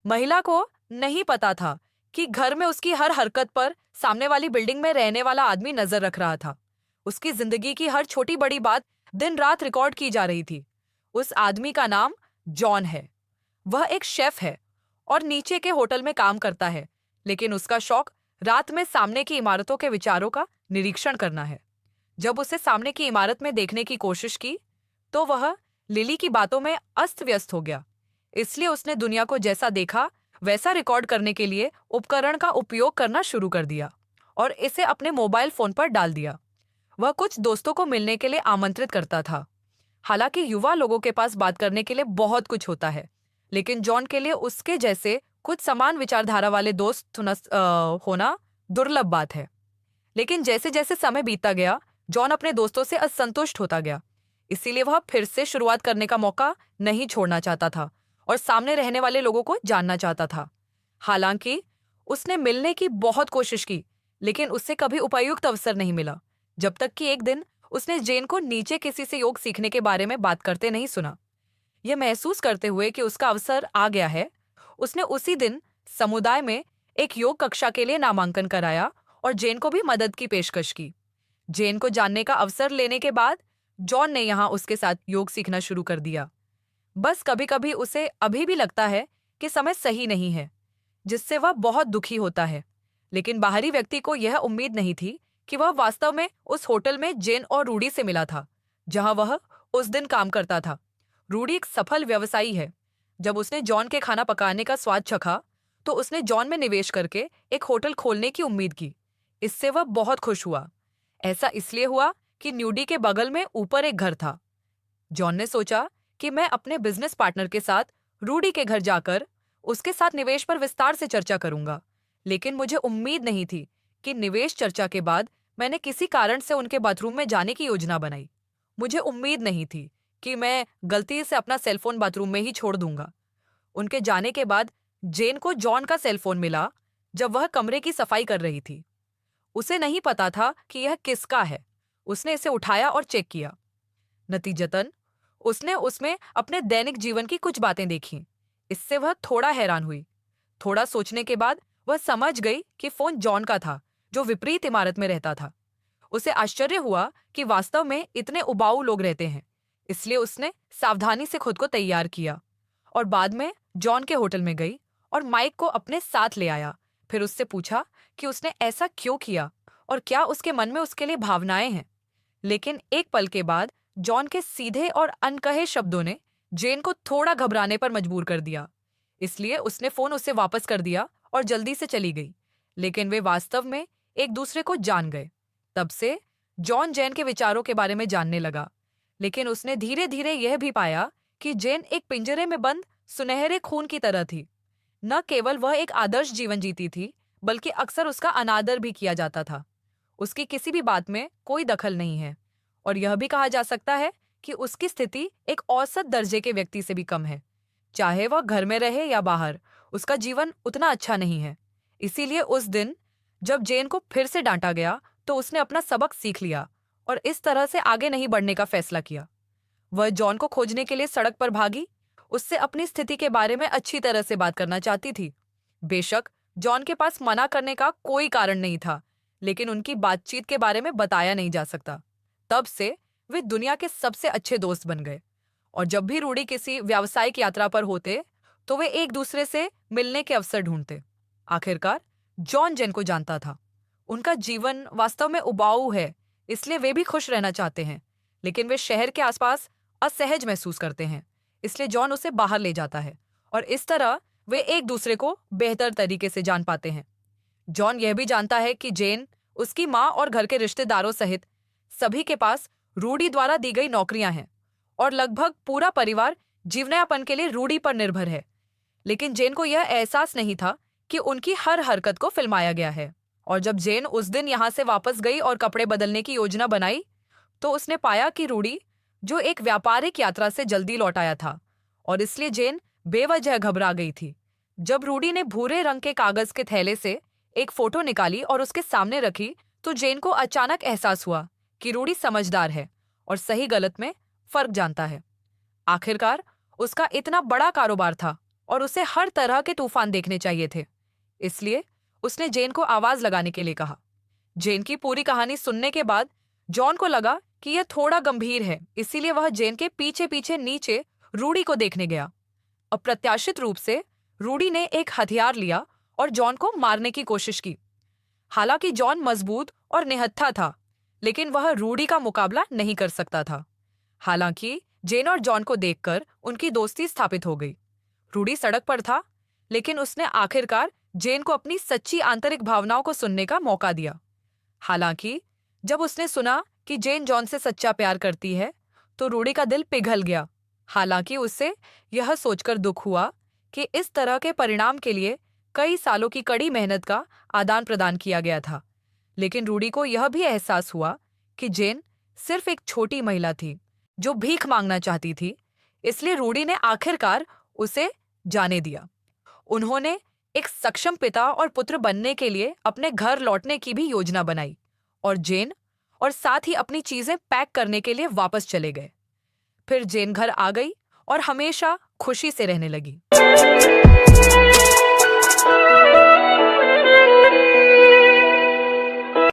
महिला को नहीं पता था कि घर में उसकी हर हरकत पर सामने वाली बिल्डिंग में रहने वाला आदमी नजर रख रहा था। उसकी जिंदगी की हर छोटी बड़ी बात दिन रात रिकॉर्ड की जा रही थी। उस आदमी का नाम जॉन है। वह एक शेफ है और नीचे के होटल में काम करता है, लेकिन उसका शौक रात में सामने की इमारतों के विचारों का निरीक्षण करना है। जब उसे सामने की इमारत में देखने की कोशिश की, तो वह लिली की बातों में अस्त व्यस्त हो गया। इसलिए उसने दुनिया को जैसा देखा वैसा रिकॉर्ड करने के लिए उपकरण का उपयोग करना शुरू कर दिया और इसे अपने मोबाइल फोन पर डाल दिया। वह कुछ दोस्तों को मिलने के लिए आमंत्रित करता था। हालांकि युवा लोगों के पास बात करने के लिए बहुत कुछ होता है, लेकिन जॉन के लिए उसके जैसे कुछ समान विचारधारा वाले दोस्त होना दुर्लभ बात है। लेकिन जैसे जैसे समय बीतता गया, जॉन अपने दोस्तों से असंतुष्ट होता गया। इसीलिए वह फिर से शुरुआत करने का मौका नहीं छोड़ना चाहता था और सामने रहने वाले लोगों को जानना चाहता था। हालांकि उसने मिलने की बहुत कोशिश की, लेकिन उससे कभी उपयुक्त अवसर नहीं मिला। जब तक कि एक दिन उसने जेन को नीचे किसी से योग सीखने के बारे में बात करते नहीं सुना। यह महसूस करते हुए कि उसका अवसर आ गया है, उसने उसी दिन समुदाय में एक योग कक्षा के लिए नामांकन कराया और जेन को भी मदद की पेशकश की। जेन को जानने का अवसर लेने के बाद जॉन ने यहाँ उसके साथ योग सीखना शुरू कर दिया। बस कभी कभी उसे अभी भी लगता है कि समय सही नहीं है, जिससे वह बहुत दुखी होता है। लेकिन बाहरी व्यक्ति को यह उम्मीद नहीं थी कि वह वास्तव में उस होटल में जेन और रूडी से मिला था, जहां वह उस दिन काम करता था। रूडी एक सफल व्यवसायी है। जब उसने जॉन के खाना पकाने का स्वाद चखा, तो उसने जॉन में निवेश करके एक होटल खोलने की उम्मीद की। इससे वह बहुत खुश हुआ। ऐसा इसलिए हुआ कि न्यूडी के बगल में ऊपर एक घर था। जॉन ने सोचा कि मैं अपने बिजनेस पार्टनर के साथ रूडी के घर जाकर उसके साथ निवेश पर विस्तार से चर्चा करूंगा। लेकिन मुझे उम्मीद नहीं थी कि निवेश चर्चा के बाद मैंने किसी कारण से उनके बाथरूम में जाने की योजना बनाई। मुझे उम्मीद नहीं थी कि मैं गलती से अपना सेलफोन बाथरूम में ही छोड़ दूंगा। उनके जाने के बाद जेन को जॉन का सेलफोन मिला जब वह कमरे की सफाई कर रही थी। उसे नहीं पता था कि यह किसका है। उसने इसे उठाया और चेक किया। नतीजतन उसने उसमें अपने दैनिक जीवन की कुछ बातें देखीं। इससे वह थोड़ा हैरान हुई। थोड़ा सोचने के बाद वह समझ गई कि फोन जॉन का था, जो विपरीत इमारत में रहता था। उसे आश्चर्य हुआ कि वास्तव में इतने उबाऊ लोग रहते हैं। इसलिए उसने सावधानी से खुद को तैयार किया और बाद में जॉन के होटल में गई और माइक को अपने साथ ले आया। फिर उससे पूछा कि उसने ऐसा क्यों किया और क्या उसके मन में उसके लिए भावनाएं हैं। लेकिन एक पल के बाद जॉन के सीधे और अनकहे शब्दों ने जेन को थोड़ा घबराने पर मजबूर कर दिया। इसलिए उसने फोन उसे वापस कर दिया और जल्दी से चली गई। लेकिन वे वास्तव में एक दूसरे को जान गए। तब से जॉन जेन के विचारों के बारे में जानने लगा। लेकिन उसने धीरे धीरे यह भी पाया कि जेन एक पिंजरे में बंद सुनहरे खून की तरह थी। न केवल वह एक आदर्श जीवन जीती थी, बल्कि अक्सर उसका अनादर भी किया जाता था। उसकी किसी भी बात में कोई दखल नहीं है और यह भी कहा जा सकता है कि उसकी स्थिति एक औसत दर्जे के व्यक्ति से भी कम है। चाहे वह घर में रहे या बाहर, उसका जीवन उतना अच्छा नहीं है। इसीलिए उस दिन जब जेन को फिर से डांटा गया, तो उसने अपना सबक सीख लिया और इस तरह से आगे नहीं बढ़ने का फैसला किया। वह जॉन को खोजने के लिए सड़क पर भागी। उससे अपनी स्थिति के बारे में अच्छी तरह से बात करना चाहती थी। बेशक जॉन के पास मना करने का कोई कारण नहीं था, लेकिन उनकी बातचीत के बारे में बताया नहीं जा सकता। तब से वे दुनिया के सबसे अच्छे दोस्त बन गए और जब भी रूडी किसी व्यावसायिक यात्रा पर होते, तो वे एक दूसरे से मिलने के अवसर ढूंढते। आखिरकार जॉन जेन को जानता था। उनका जीवन वास्तव में उबाऊ है, इसलिए वे भी खुश रहना चाहते हैं, लेकिन वे शहर के आसपास असहज महसूस करते हैं। इसलिए जॉन उसे बाहर ले जाता है और इस तरह वे एक दूसरे को बेहतर तरीके से जान पाते हैं। जॉन यह भी जानता है कि जेन, उसकी माँ और घर के रिश्तेदारों सहित सभी के पास रूडी द्वारा दी गई नौकरियां हैं और लगभग पूरा परिवार जीवनयापन के लिए रूडी पर निर्भर है। लेकिन जेन को यह एहसास नहीं था कि उनकी हर हरकत को फिल्माया गया है। और जब जेन उस दिन यहाँ से वापस गई और कपड़े बदलने की योजना बनाई, तो उसने पाया कि रूडी, जो एक व्यापारिक यात्रा से जल्दी लौट आया था, और इसलिए जेन बेवजह घबरा गई थी। जब रूडी ने भूरे रंग के कागज के थैले से एक फोटो निकाली और उसके सामने रखी, तो जेन को अचानक एहसास हुआ कि रूडी समझदार है और सही गलत में फर्क जानता है। आखिरकार उसका इतना बड़ा कारोबार था और उसे हर तरह के तूफान देखने चाहिए थे। इसलिए उसने जेन को आवाज लगाने के लिए कहा। जेन की पूरी कहानी सुनने के बाद जॉन को लगा कि यह थोड़ा गंभीर है, इसीलिए वह जेन के पीछे पीछे नीचे रूडी को देखने गया। अप्रत्याशित रूप से रूडी ने एक हथियार लिया और जॉन को मारने की कोशिश की। हालांकि जॉन मजबूत और निहत्था था, लेकिन वह रूडी का मुकाबला नहीं कर सकता था। हालांकि जेन और जॉन को देखकर उनकी दोस्ती स्थापित हो गई। रूडी सड़क पर था, लेकिन उसने आखिरकार जेन को अपनी सच्ची आंतरिक भावनाओं को सुनने का मौका दिया। हालांकि जब उसने सुना कि जेन जॉन से सच्चा प्यार करती है, तो रूडी का दिल पिघल गया। हालांकि उसे यह सोचकर दुख हुआ कि इस तरह के परिणाम के लिए कई सालों की कड़ी मेहनत का आदान प्रदान किया गया था। लेकिन रूडी को यह भी एहसास हुआ कि जेन सिर्फ एक छोटी महिला थी जो भीख मांगना चाहती थी, इसलिए रूडी ने आखिरकार उसे जाने दिया। उन्होंने एक सक्षम पिता और पुत्र बनने के लिए अपने घर लौटने की भी योजना बनाई और जेन और साथ ही अपनी चीजें पैक करने के लिए वापस चले गए। फिर जेन घर आ गई और हमेशा खुशी से रहने लगी।